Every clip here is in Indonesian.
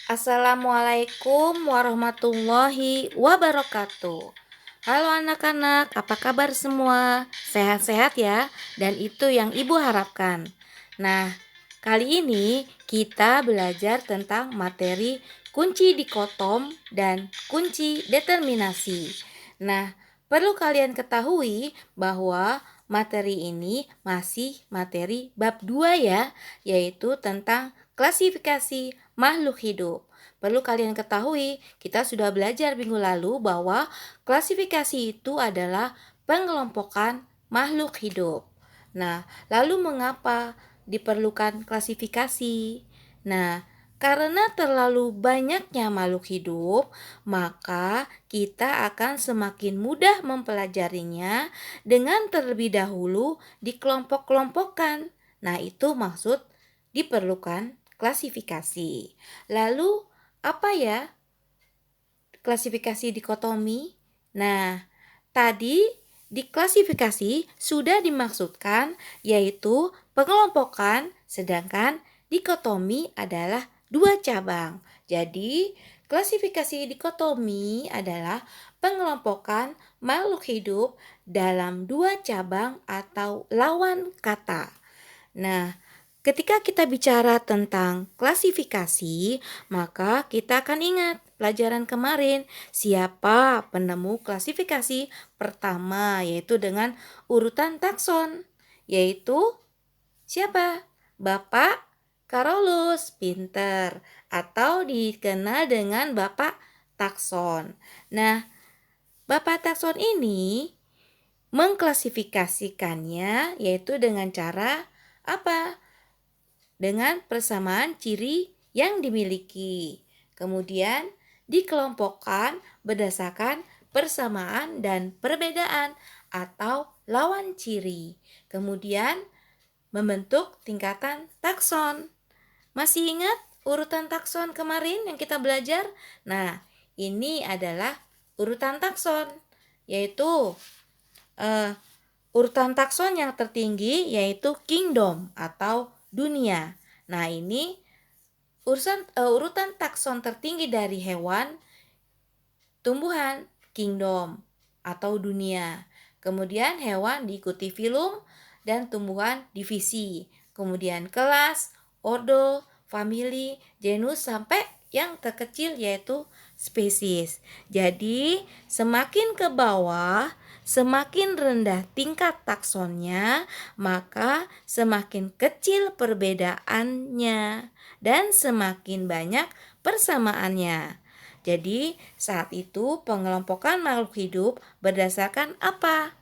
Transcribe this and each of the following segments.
Assalamualaikum warahmatullahi wabarakatuh. Halo anak-anak, apa kabar semua? Sehat-sehat ya? Dan itu yang Ibu harapkan. Nah, kali ini kita belajar tentang materi kunci dikotom dan kunci determinasi. Nah, perlu kalian ketahui bahwa materi ini masih materi bab 2 ya, yaitu tentang klasifikasi makhluk hidup. Perlu kalian ketahui, kita sudah belajar minggu lalu bahwa klasifikasi itu adalah pengelompokan makhluk hidup. Nah, lalu mengapa diperlukan klasifikasi? Nah, karena terlalu banyaknya makhluk hidup, maka kita akan semakin mudah mempelajarinya dengan terlebih dahulu dikelompok-kelompokkan. Nah, itu maksud diperlukan klasifikasi. Lalu, apa ya klasifikasi dikotomi? Nah, tadi di klasifikasi sudah dimaksudkan yaitu pengelompokan, sedangkan dikotomi adalah dua cabang. Jadi, klasifikasi dikotomi adalah pengelompokan makhluk hidup dalam dua cabang atau lawan kata. Nah, ketika kita bicara tentang klasifikasi, maka kita akan ingat pelajaran kemarin siapa penemu klasifikasi pertama, yaitu dengan urutan takson, yaitu siapa? Bapak Carolus Pinter atau dikenal dengan Bapak Takson. Nah, Bapak Takson ini mengklasifikasikannya yaitu dengan cara apa? Dengan persamaan ciri yang dimiliki. Kemudian dikelompokkan berdasarkan persamaan dan perbedaan atau lawan ciri. Kemudian membentuk tingkatan takson. Masih ingat urutan takson kemarin yang kita belajar? Nah, ini adalah urutan takson, yaitu urutan takson yang tertinggi yaitu kingdom atau dunia. Nah, ini urutan takson tertinggi dari hewan, tumbuhan, kingdom atau dunia. Kemudian hewan diikuti filum dan tumbuhan divisi. Kemudian kelas, ordo, famili, genus sampai yang terkecil yaitu spesies. Jadi, semakin ke bawah, semakin rendah tingkat taksonnya, maka semakin kecil perbedaannya dan semakin banyak persamaannya. Jadi, saat itu pengelompokan makhluk hidup berdasarkan apa?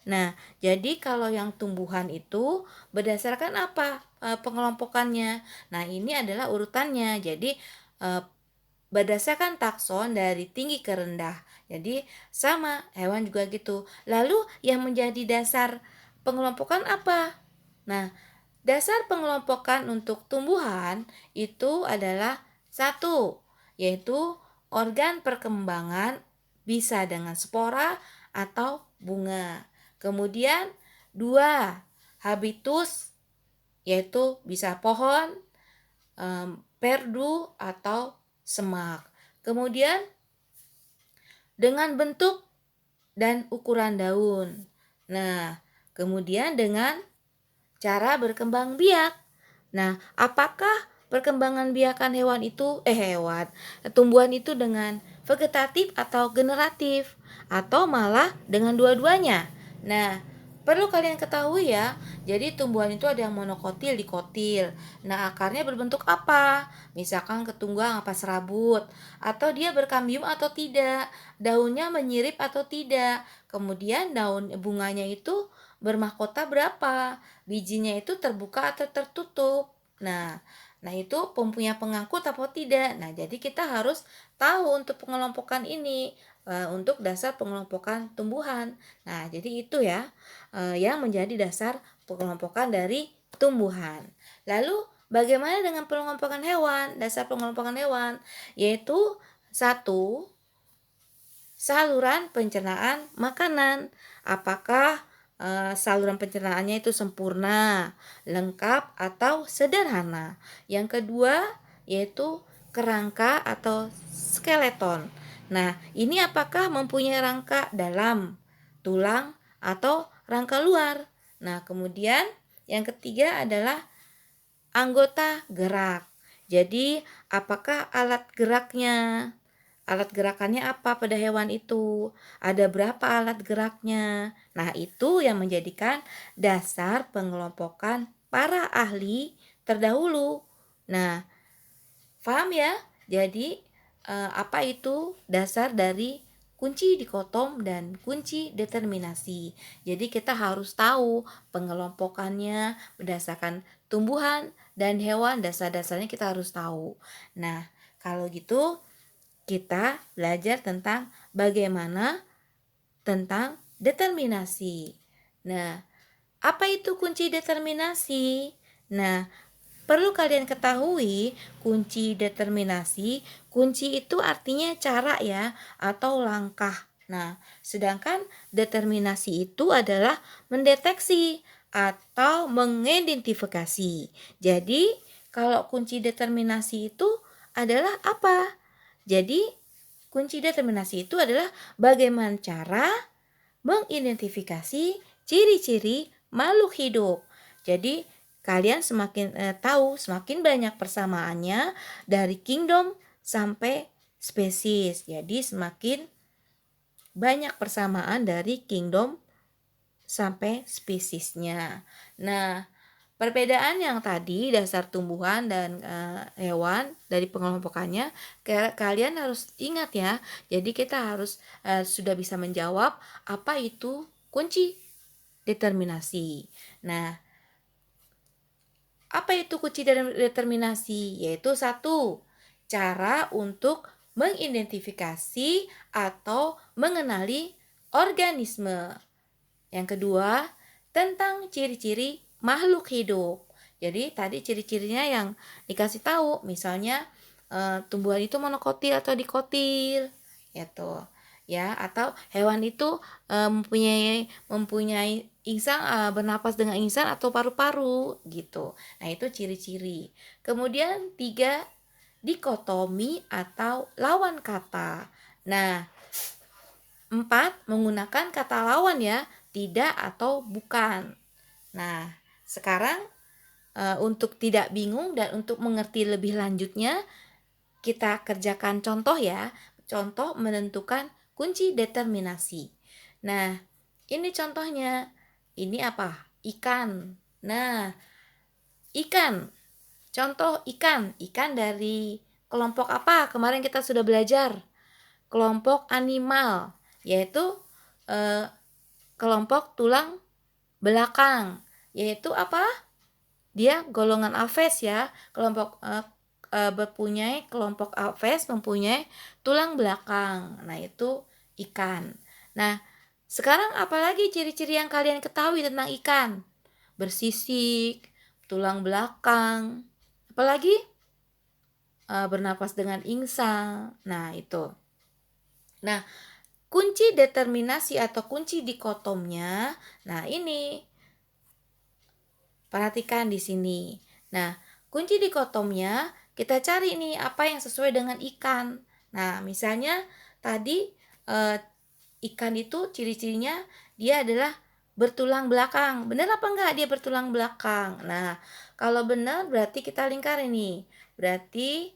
Nah, jadi kalau yang tumbuhan itu berdasarkan apa pengelompokannya? Nah, ini adalah urutannya. Jadi, berdasarkan takson dari tinggi ke rendah. Jadi, sama, hewan juga gitu. Lalu, yang menjadi dasar pengelompokan apa? Nah, dasar pengelompokan untuk tumbuhan itu adalah satu, yaitu organ perkembangan bisa dengan spora atau bunga. Kemudian dua, habitus yaitu bisa pohon, perdu atau semak. Kemudian dengan bentuk dan ukuran daun. Nah, kemudian dengan cara berkembang biak. Nah, apakah perkembangan biakan tumbuhan itu dengan vegetatif atau generatif atau malah dengan dua-duanya? Nah, perlu kalian ketahui ya, jadi tumbuhan itu ada yang monokotil, dikotil. Nah, akarnya berbentuk apa? Misalkan ketunggang apa serabut, atau dia berkambium atau tidak, daunnya menyirip atau tidak. Kemudian daun bunganya itu bermahkota berapa? Bijinya itu terbuka atau tertutup. Nah itu mempunyai pengangkut atau tidak. Nah, jadi kita harus tahu untuk pengelompokan ini untuk dasar pengelompokan tumbuhan. Nah, jadi itu ya yang menjadi dasar pengelompokan dari tumbuhan. Lalu bagaimana dengan pengelompokan hewan? Dasar pengelompokan hewan yaitu satu, saluran pencernaan makanan. Apakah saluran pencernaannya itu sempurna, lengkap atau sederhana? Yang kedua yaitu kerangka atau skeleton. Nah, ini apakah mempunyai rangka dalam, tulang, atau rangka luar? Nah, kemudian yang ketiga adalah anggota gerak. Jadi, apakah alat geraknya? Alat gerakannya apa pada hewan itu? Ada berapa alat geraknya? Nah, itu yang menjadikan dasar pengelompokan para ahli terdahulu. Nah, paham ya? Jadi, apa itu dasar dari kunci dikotom dan kunci determinasi. Jadi kita harus tahu pengelompokannya berdasarkan tumbuhan dan hewan, dasar-dasarnya kita harus tahu. Nah, kalau gitu kita belajar tentang bagaimana tentang determinasi. Nah, apa itu kunci determinasi? Nah, perlu kalian ketahui, kunci determinasi, kunci itu artinya cara ya, atau langkah. Nah, sedangkan determinasi itu adalah mendeteksi atau mengidentifikasi. Jadi, kalau kunci determinasi itu adalah apa? Jadi, kunci determinasi itu adalah bagaimana cara mengidentifikasi ciri-ciri makhluk hidup. Jadi, kalian semakin tahu semakin banyak persamaannya dari kingdom sampai spesies. Jadi, semakin banyak persamaan dari kingdom sampai spesiesnya. Nah, perbedaan yang tadi dasar tumbuhan dan hewan dari pengelompokannya kalian harus ingat ya. Jadi kita harus sudah bisa menjawab apa itu kunci determinasi. Nah, apa itu kunci determinasi? Yaitu satu, cara untuk mengidentifikasi atau mengenali organisme. Yang kedua, tentang ciri-ciri makhluk hidup. Jadi tadi ciri-cirinya yang dikasih tahu, misalnya tumbuhan itu monokotil atau dikotil, gitu. Ya, atau hewan itu mempunyai insang bernapas dengan insang atau paru-paru gitu. Nah, itu ciri-ciri. Kemudian tiga, dikotomi atau lawan kata. Nah, empat, menggunakan kata lawan ya, tidak atau bukan. Nah, sekarang untuk tidak bingung dan untuk mengerti lebih lanjutnya, kita kerjakan contoh ya. Contoh menentukan kunci determinasi. Nah, ini contohnya. Ini apa? Ikan. Nah, ikan. Contoh ikan. Ikan dari kelompok apa? Kemarin kita sudah belajar. Kelompok animal, yaitu kelompok tulang belakang. Yaitu apa? Dia golongan Aves ya. Kelompok mempunyai kelompok Aves mempunyai tulang belakang. Nah, itu ikan. Nah, sekarang apalagi ciri-ciri yang kalian ketahui tentang ikan? Bersisik, tulang belakang. Apalagi bernapas dengan insang. Nah, itu. Nah, kunci determinasi atau kunci dikotomnya. Nah, ini perhatikan di sini. Nah, kunci dikotomnya kita cari nih apa yang sesuai dengan ikan. Nah, misalnya tadi ikan itu ciri-cirinya dia adalah bertulang belakang. Benar apa enggak dia bertulang belakang? Nah, kalau benar berarti kita lingkarin nih. Berarti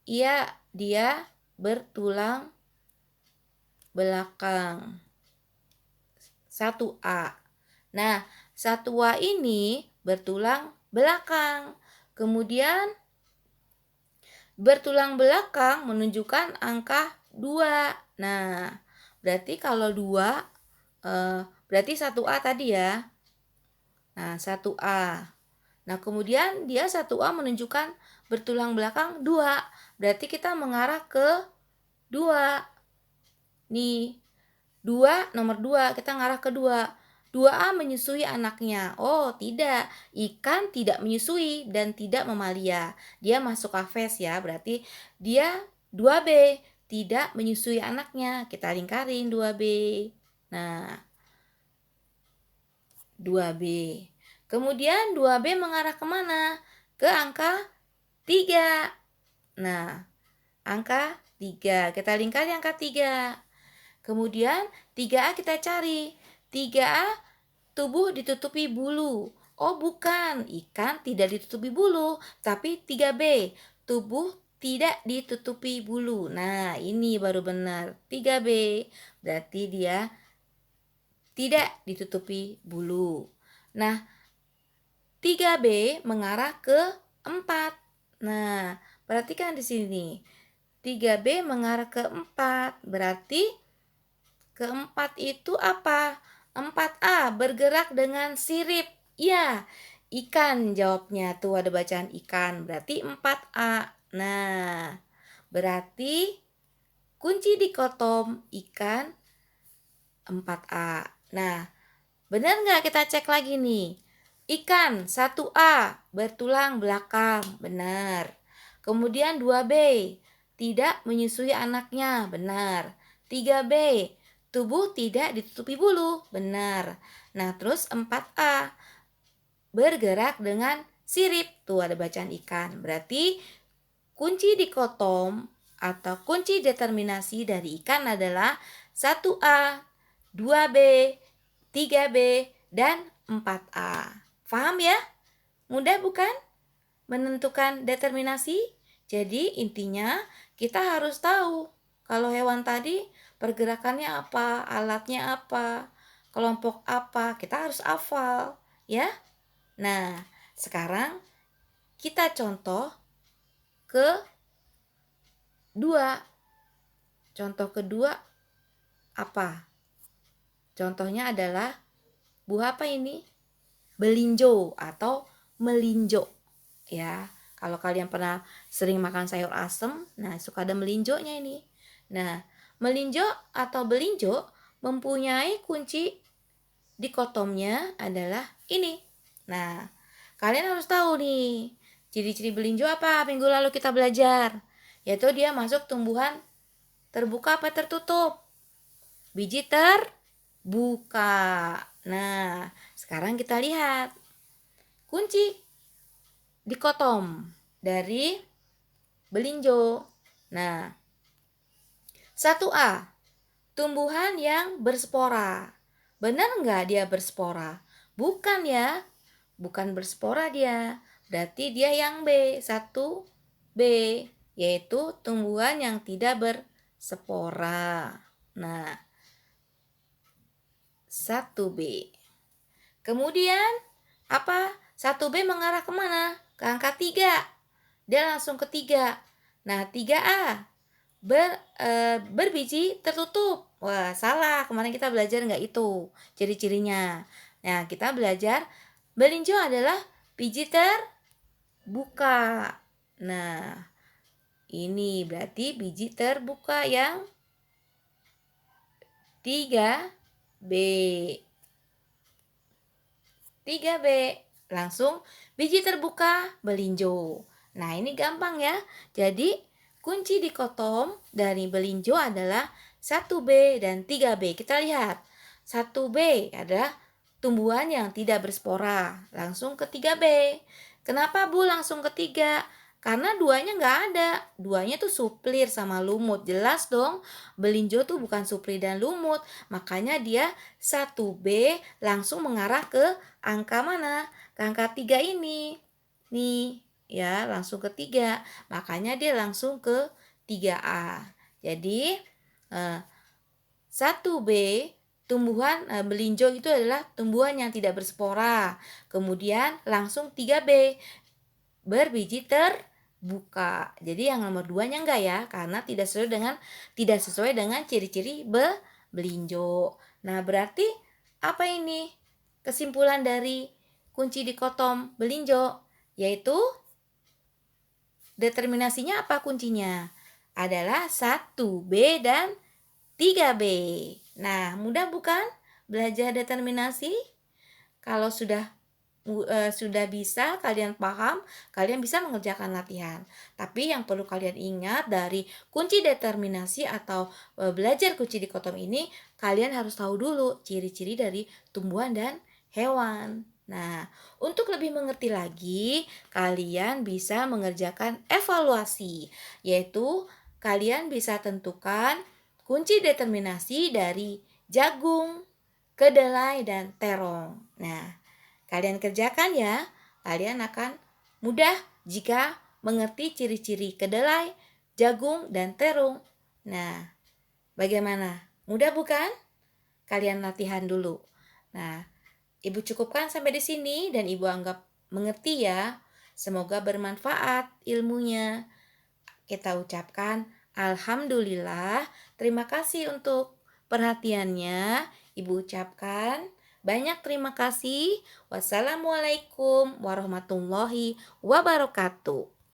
iya dia bertulang belakang. 1A. Nah, 1A ini bertulang belakang. Kemudian bertulang belakang menunjukkan angka 2. Nah, berarti kalau 2 berarti 1A tadi ya. Nah, 1A. Nah, kemudian dia 1A menunjukkan bertulang belakang 2. Berarti kita mengarah ke 2. Nih, 2, nomor 2, kita ngarah ke 2. 2A menyusui anaknya. Oh, tidak. Ikan tidak menyusui dan tidak mamalia. Dia masuk Aves ya, berarti dia 2B, tidak menyusui anaknya. Kita lingkarin 2B. Nah, 2B. Kemudian 2B mengarah kemana? Ke angka 3. Nah, angka 3. Kita lingkari angka 3. Kemudian 3A kita cari. 3A tubuh ditutupi bulu. Oh bukan, ikan tidak ditutupi bulu. Tapi 3B, tubuh tidak ditutupi bulu. Nah ini baru benar. 3B, berarti dia tidak ditutupi bulu. Nah 3B mengarah ke 4. Nah perhatikan di sini. 3B mengarah ke 4. Berarti keempat itu apa? 4A bergerak dengan sirip. Ya, ikan jawabnya. Tuh ada bacaan ikan. Berarti 4A. Nah, berarti kunci dikotom ikan 4A. Nah, benar nggak kita cek lagi nih? Ikan 1A bertulang belakang. Benar. Kemudian 2B tidak menyusui anaknya. Benar. 3B tubuh tidak ditutupi bulu. Benar. Nah, terus 4A bergerak dengan sirip. Tuh ada bacaan ikan. Berarti kunci dikotom atau kunci determinasi dari ikan adalah 1A, 2B, 3B, dan 4A. Paham ya? Mudah bukan? Menentukan determinasi. Jadi intinya kita harus tahu kalau hewan tadi pergerakannya apa, alatnya apa, kelompok apa, kita harus hafal ya. Nah, sekarang kita contoh kedua. Contoh kedua apa? Contohnya adalah buah apa ini? Belinjo atau melinjo ya. Kalau kalian pernah sering makan sayur asem, nah suka ada melinjonya ini. Nah, melinjo atau belinjo mempunyai kunci dikotomnya adalah ini. Nah, kalian harus tahu nih, ciri-ciri belinjo apa minggu lalu kita belajar. Yaitu dia masuk tumbuhan terbuka apa tertutup? Biji terbuka. Nah, sekarang kita lihat kunci dikotom dari belinjo. Nah, 1A, tumbuhan yang berspora. Benar nggak dia berspora? Bukan ya, bukan berspora dia. Berarti dia yang B, 1B, yaitu tumbuhan yang tidak berspora. Nah, 1B. Kemudian apa? 1B mengarah kemana? Ke angka 3. Dia langsung ke 3. Nah, 3A berbiji tertutup. Wah, salah. Kemarin kita belajar nggak itu ciri-cirinya. Nah, kita belajar belinjo adalah biji terbuka. Nah, ini berarti biji terbuka yang 3B. 3B. Langsung biji terbuka belinjo. Nah, ini gampang ya. Jadi, kunci dikotom dari belinjo adalah 1B dan 3B. Kita lihat. 1B adalah tumbuhan yang tidak berspora. Langsung ke 3B. Kenapa Bu langsung ke 3? Karena duanya nggak ada. Duanya tuh suplir sama lumut. Jelas dong, belinjo tuh bukan suplir dan lumut. Makanya dia 1B langsung mengarah ke angka mana? Ke angka 3 ini. Nih, ya langsung ke 3. Makanya dia langsung ke 3A. Jadi 1B tumbuhan belinjo itu adalah tumbuhan yang tidak berspora. Kemudian langsung 3B berbiji terbuka. Jadi yang nomor 2-nya enggak ya, karena tidak sesuai dengan ciri-ciri belinjo. Nah, berarti apa ini? Kesimpulan dari kunci dikotom belinjo, yaitu determinasinya apa kuncinya? Adalah 1B dan 3B. Nah, mudah bukan belajar determinasi? Kalau sudah bisa, kalian paham, kalian bisa mengerjakan latihan. Tapi yang perlu kalian ingat dari kunci determinasi atau belajar kunci dikotom ini, kalian harus tahu dulu ciri-ciri dari tumbuhan dan hewan. Nah, untuk lebih mengerti lagi, kalian bisa mengerjakan evaluasi, yaitu kalian bisa tentukan kunci determinasi dari jagung, kedelai, dan terong. Nah, kalian kerjakan ya, kalian akan mudah jika mengerti ciri-ciri kedelai, jagung, dan terong. Nah, bagaimana? Mudah bukan? Kalian latihan dulu. Nah, Ibu cukupkan sampai di sini dan Ibu anggap mengerti ya. Semoga bermanfaat ilmunya. Kita ucapkan alhamdulillah. Terima kasih untuk perhatiannya. Ibu ucapkan banyak terima kasih. Wassalamualaikum warahmatullahi wabarakatuh.